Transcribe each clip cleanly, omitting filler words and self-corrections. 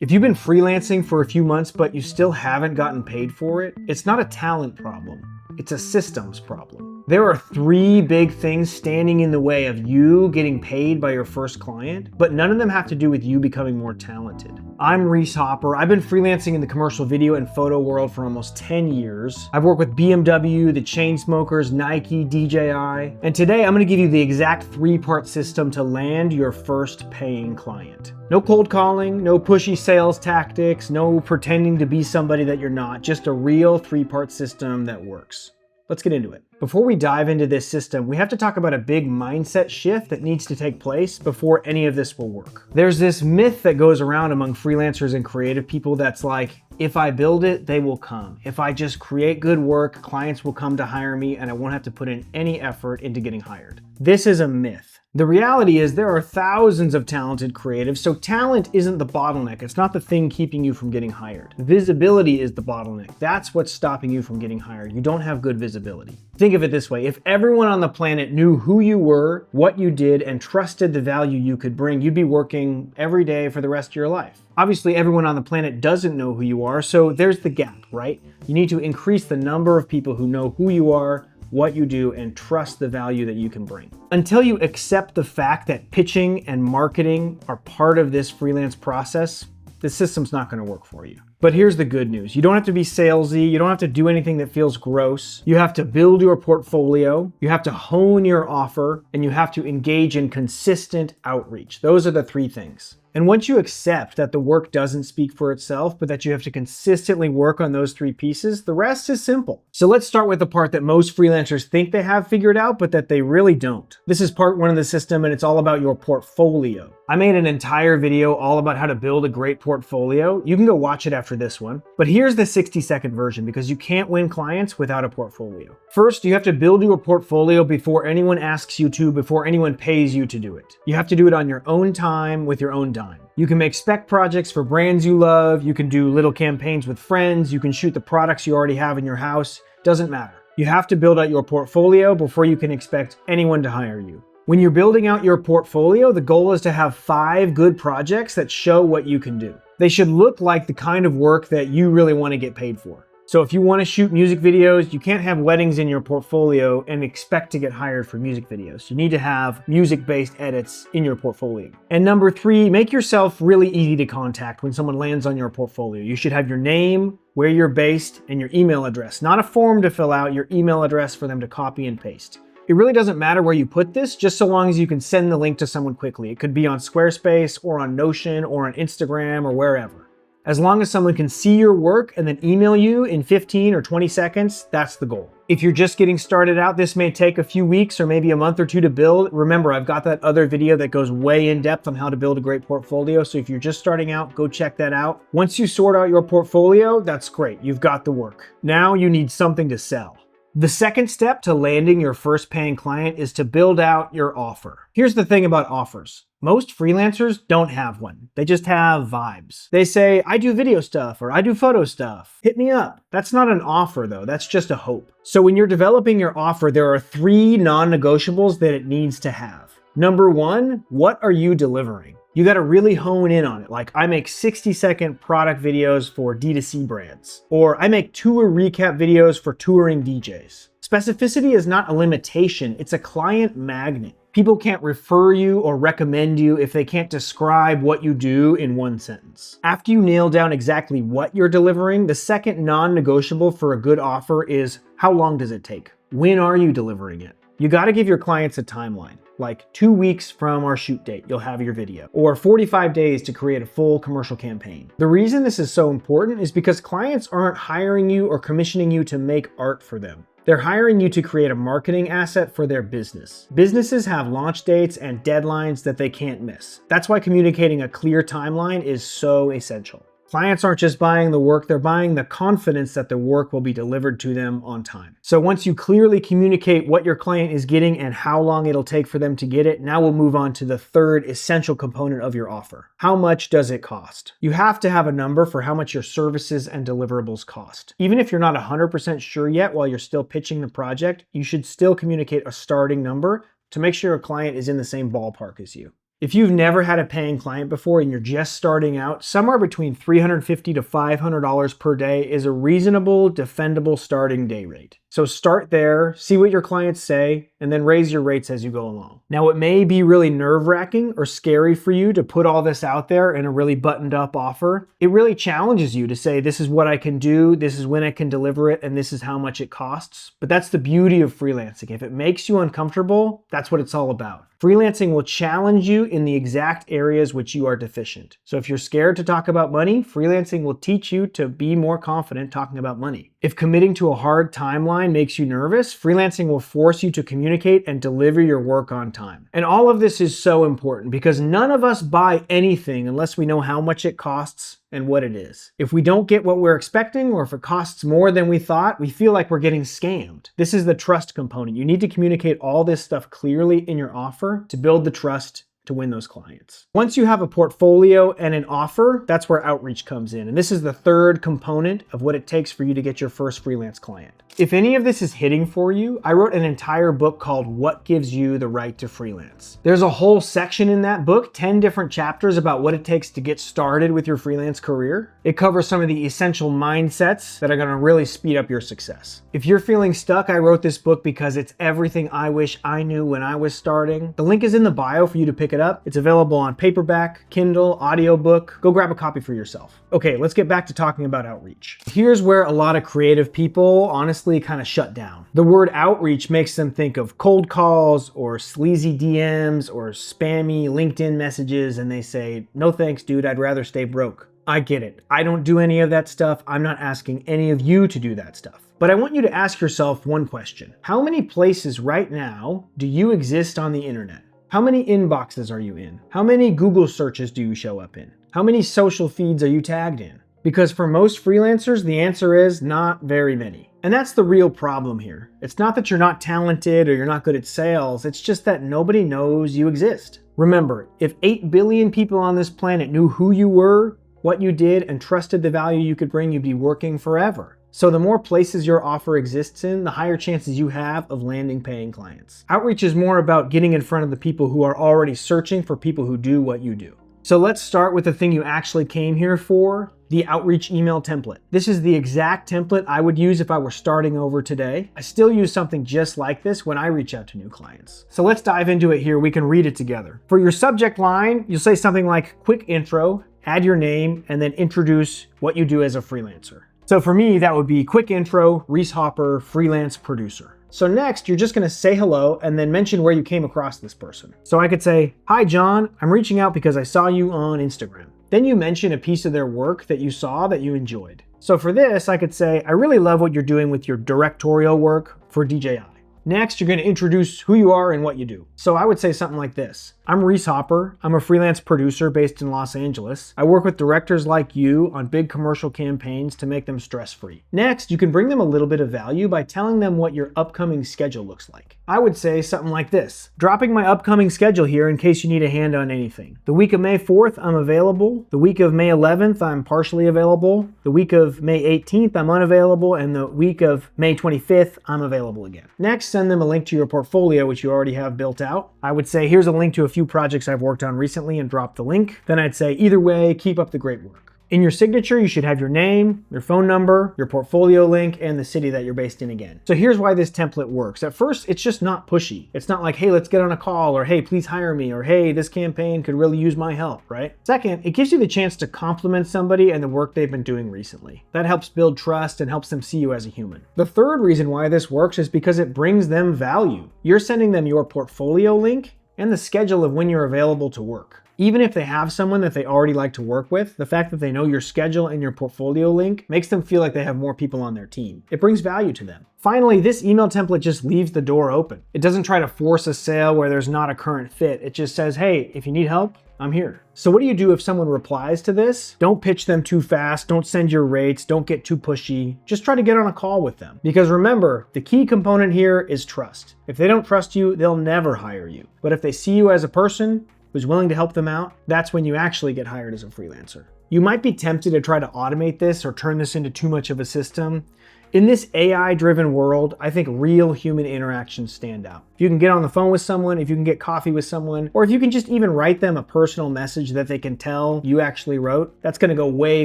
If you've been freelancing for a few months but you still haven't gotten paid for it, it's not a talent problem, it's a systems problem. There are three big things standing in the way of you getting paid by your first client, but none of them have to do with you becoming more talented. I'm Reese Hopper. I've been freelancing in the commercial video and photo world for almost 10 years. I've worked with BMW, the Chainsmokers, Nike, DJI, and today I'm gonna give you the exact three-part system to land your first paying client. No cold calling, no pushy sales tactics, no pretending to be somebody that you're not, just a real three-part system that works. Let's get into it. Before we dive into this system, we have to talk about a big mindset shift that needs to take place before any of this will work. There's this myth that goes around among freelancers and creative people that's like, if I build it, they will come. If I just create good work, clients will come to hire me and I won't have to put in any effort into getting hired. This is a myth. The reality is there are thousands of talented creatives, so talent isn't the bottleneck. It's not the thing keeping you from getting hired. Visibility is the bottleneck. That's what's stopping you from getting hired. You don't have good visibility. Think of it this way. If everyone on the planet knew who you were, what you did, and trusted the value you could bring, you'd be working every day for the rest of your life. Obviously, everyone on the planet doesn't know who you are, so there's the gap, right? You need to increase the number of people who know who you are, what you do, and trust the value that you can bring. Until you accept the fact that pitching and marketing are part of this freelance process, the system's not gonna work for you. But here's the good news. You don't have to be salesy. You don't have to do anything that feels gross. You have to build your portfolio. You have to hone your offer, and you have to engage in consistent outreach. Those are the three things. And once you accept that the work doesn't speak for itself, but that you have to consistently work on those three pieces, the rest is simple. So let's start with the part that most freelancers think they have figured out, but that they really don't. This is part one of the system, and it's all about your portfolio. I made an entire video all about how to build a great portfolio. You can go watch it after this one. But here's the 60-second version because you can't win clients without a portfolio. First, you have to build your portfolio before anyone asks you to, before anyone pays you to do it. You have to do it on your own time with your own dime. You can make spec projects for brands you love. You can do little campaigns with friends. You can shoot the products you already have in your house. Doesn't matter. You have to build out your portfolio before you can expect anyone to hire you. When you're building out your portfolio, the goal is to have 5 good projects that show what you can do. They should look like the kind of work that you really want to get paid for. So if you want to shoot music videos, you can't have weddings in your portfolio and expect to get hired for music videos. You need to have music-based edits in your portfolio. And number 3, make yourself really easy to contact when someone lands on your portfolio. You should have your name, where you're based, and your email address. Not a form to fill out, your email address for them to copy and paste. It really doesn't matter where you put this, just so long as you can send the link to someone quickly. It could be on Squarespace or on Notion or on Instagram or wherever. As long as someone can see your work and then email you in 15 or 20 seconds, that's the goal. If you're just getting started out, this may take a few weeks or maybe a month or 2 to build. Remember, I've got that other video that goes way in depth on how to build a great portfolio. So if you're just starting out, go check that out. Once you sort out your portfolio, that's great. You've got the work. Now you need something to sell. The second step to landing your first paying client is to build out your offer. Here's the thing about offers. Most freelancers don't have one. They just have vibes. They say, I do video stuff or I do photo stuff. Hit me up. That's not an offer though. That's just a hope. So when you're developing your offer, there are 3 non-negotiables that it needs to have. Number 1, what are you delivering? You got to really hone in on it. Like, I make 60-second product videos for D2C brands, or I make tour recap videos for touring DJs. Specificity is not a limitation, it's a client magnet. People can't refer you or recommend you if they can't describe what you do in one sentence. After you nail down exactly what you're delivering, the second non-negotiable for a good offer is how long does it take? When are you delivering it? You got to give your clients a timeline. Like 2 weeks from our shoot date, you'll have your video, or 45 days to create a full commercial campaign. The reason this is so important is because clients aren't hiring you or commissioning you to make art for them. They're hiring you to create a marketing asset for their business. Businesses have launch dates and deadlines that they can't miss. That's why communicating a clear timeline is so essential. Clients aren't just buying the work, they're buying the confidence that the work will be delivered to them on time. So once you clearly communicate what your client is getting and how long it'll take for them to get it, now we'll move on to the third essential component of your offer. How much does it cost? You have to have a number for how much your services and deliverables cost. Even if you're not 100% sure yet while you're still pitching the project, you should still communicate a starting number to make sure a client is in the same ballpark as you. If you've never had a paying client before and you're just starting out, somewhere between $350 to $500 per day is a reasonable, defendable starting day rate. So start there, see what your clients say, and then raise your rates as you go along. Now, it may be really nerve-wracking or scary for you to put all this out there in a really buttoned up offer. It really challenges you to say, this is what I can do, this is when I can deliver it, and this is how much it costs. But that's the beauty of freelancing. If it makes you uncomfortable, that's what it's all about. Freelancing will challenge you in the exact areas which you are deficient. So if you're scared to talk about money, freelancing will teach you to be more confident talking about money. If committing to a hard timeline makes you nervous, freelancing will force you to communicate and deliver your work on time. And all of this is so important because none of us buy anything unless we know how much it costs and what it is. If we don't get what we're expecting, or if it costs more than we thought, we feel like we're getting scammed. This is the trust component. You need to communicate all this stuff clearly in your offer to build the trust to win those clients. Once you have a portfolio and an offer, that's where outreach comes in. And this is the third component of what it takes for you to get your first freelance client. If any of this is hitting for you, I wrote an entire book called What Gives You the Right to Freelance. There's a whole section in that book, 10 different chapters about what it takes to get started with your freelance career. It covers some of the essential mindsets that are going to really speed up your success. If you're feeling stuck, I wrote this book because it's everything I wish I knew when I was starting. The link is in the bio for you to pick it up. It's available on paperback, Kindle, audiobook. Go grab a copy for yourself. Okay, let's get back to talking about outreach. Here's where a lot of creative people honestly kind of shut down. The word outreach makes them think of cold calls or sleazy DMs or spammy LinkedIn messages, and they say, no thanks, dude, I'd rather stay broke. I get it. I don't do any of that stuff. I'm not asking any of you to do that stuff. But I want you to ask yourself one question. How many places right now do you exist on the internet? How many inboxes are you in? How many Google searches do you show up in? How many social feeds are you tagged in? Because for most freelancers, the answer is not very many. And that's the real problem here. It's not that you're not talented or you're not good at sales. It's just that nobody knows you exist. Remember, if 8 billion people on this planet knew who you were, what you did, and trusted the value you could bring, you'd be working forever. So the more places your offer exists in, the higher chances you have of landing paying clients. Outreach is more about getting in front of the people who are already searching for people who do what you do. So let's start with the thing you actually came here for, the outreach email template. This is the exact template I would use if I were starting over today. I still use something just like this when I reach out to new clients. So let's dive into it here. We can read it together. For your subject line, you'll say something like quick intro, add your name, and then introduce what you do as a freelancer. So for me, that would be quick intro, Reese Hopper, freelance producer. So next, you're just gonna say hello and then mention where you came across this person. So I could say, hi John, I'm reaching out because I saw you on Instagram. Then you mention a piece of their work that you saw that you enjoyed. So for this, I could say, I really love what you're doing with your directorial work for DJI. Next, you're gonna introduce who you are and what you do. So I would say something like this. I'm Reese Hopper. I'm a freelance producer based in Los Angeles. I work with directors like you on big commercial campaigns to make them stress-free. Next, you can bring them a little bit of value by telling them what your upcoming schedule looks like. I would say something like this. Dropping my upcoming schedule here in case you need a hand on anything. The week of May 4th, I'm available. The week of May 11th, I'm partially available. The week of May 18th, I'm unavailable. And the week of May 25th, I'm available again. Next, send them a link to your portfolio, which you already have built out. I would say, here's a link to a few projects I've worked on recently, and drop the link. Then I'd say, either way, keep up the great work. In your signature, you should have your name, your phone number, your portfolio link, and the city that you're based in again. So here's why this template works. At first, it's just not pushy. It's not like, hey, let's get on a call, or hey, please hire me, or hey, this campaign could really use my help, right? Second, it gives you the chance to compliment somebody and the work they've been doing recently. That helps build trust and helps them see you as a human. The third reason why this works is because it brings them value. You're sending them your portfolio link and the schedule of when you're available to work. Even if they have someone that they already like to work with, the fact that they know your schedule and your portfolio link makes them feel like they have more people on their team. It brings value to them. Finally, this email template just leaves the door open. It doesn't try to force a sale where there's not a current fit. It just says, hey, if you need help, I'm here. So what do you do if someone replies to this? Don't pitch them too fast. Don't send your rates. Don't get too pushy. Just try to get on a call with them. Because remember, the key component here is trust. If they don't trust you, they'll never hire you. But if they see you as a person who's willing to help them out, that's when you actually get hired as a freelancer. You might be tempted to try to automate this or turn this into too much of a system. In this AI-driven world, I think real human interactions stand out. If you can get on the phone with someone, if you can get coffee with someone, or if you can just even write them a personal message that they can tell you actually wrote, that's gonna go way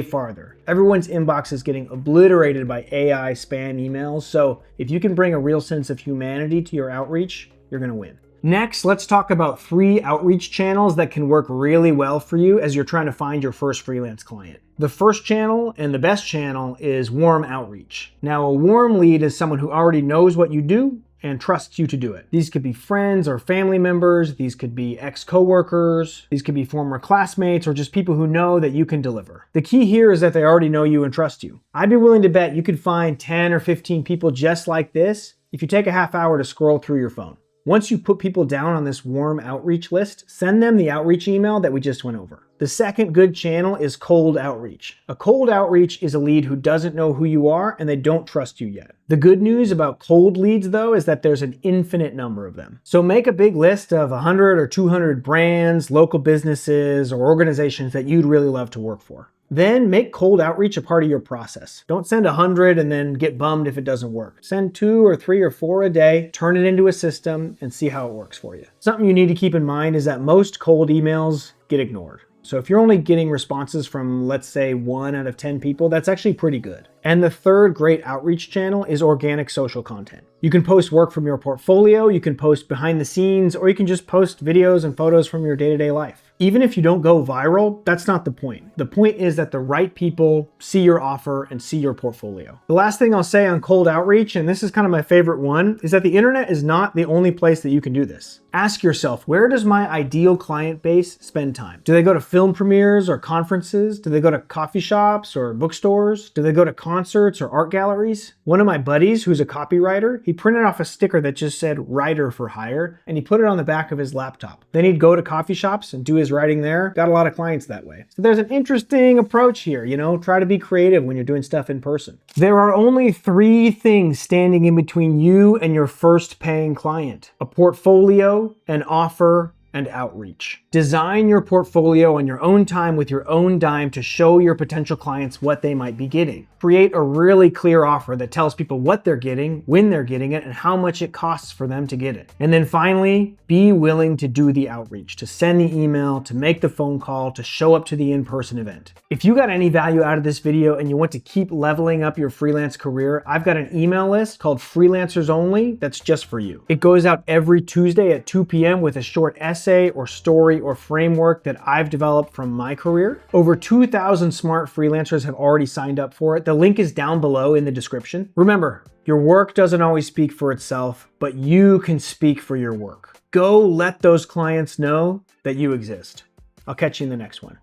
farther. Everyone's inbox is getting obliterated by AI spam emails, so if you can bring a real sense of humanity to your outreach, you're gonna win. Next, let's talk about 3 outreach channels that can work really well for you as you're trying to find your first freelance client. The first channel and the best channel is warm outreach. Now, a warm lead is someone who already knows what you do and trusts you to do it. These could be friends or family members, these could be ex-coworkers, these could be former classmates, or just people who know that you can deliver. The key here is that they already know you and trust you. I'd be willing to bet you could find 10 or 15 people just like this if you take a half hour to scroll through your phone. Once you put people down on this warm outreach list, send them the outreach email that we just went over. The second good channel is cold outreach. A cold outreach is a lead who doesn't know who you are and they don't trust you yet. The good news about cold leads though is that there's an infinite number of them. So make a big list of 100 or 200 brands, local businesses, or organizations that you'd really love to work for. Then make cold outreach a part of your process. Don't send 100 and then get bummed if it doesn't work. Send 2 or 3 or 4 a day, turn it into a system, and see how it works for you. Something you need to keep in mind is that most cold emails get ignored. So if you're only getting responses from, let's say, 1 out of 10 people, that's actually pretty good. And the third great outreach channel is organic social content. You can post work from your portfolio, you can post behind the scenes, or you can just post videos and photos from your day-to-day life. Even if you don't go viral, that's not the point. The point is that the right people see your offer and see your portfolio. The last thing I'll say on cold outreach, and this is kind of my favorite one, is that the internet is not the only place that you can do this. Ask yourself, where does my ideal client base spend time? Do they go to film premieres or conferences? Do they go to coffee shops or bookstores? Do they go to concerts or art galleries? One of my buddies, who's a copywriter, he printed off a sticker that just said writer for hire, and he put it on the back of his laptop. Then he'd go to coffee shops and do his writing there. Got a lot of clients that way. So there's an interesting approach here, try to be creative when you're doing stuff in person. There are only 3 things standing in between you and your first paying client: a portfolio, an offer, and outreach. Design your portfolio on your own time with your own dime to show your potential clients what they might be getting. Create a really clear offer that tells people what they're getting, when they're getting it, and how much it costs for them to get it. And then finally, be willing to do the outreach, to send the email, to make the phone call, to show up to the in-person event. If you got any value out of this video and you want to keep leveling up your freelance career, I've got an email list called Freelancers Only that's just for you. It goes out every Tuesday at 2 p.m. with a short essay or story or framework that I've developed from my career. Over 2,000 smart freelancers have already signed up for it. The link is down below in the description. Remember, your work doesn't always speak for itself, but you can speak for your work. Go let those clients know that you exist. I'll catch you in the next one.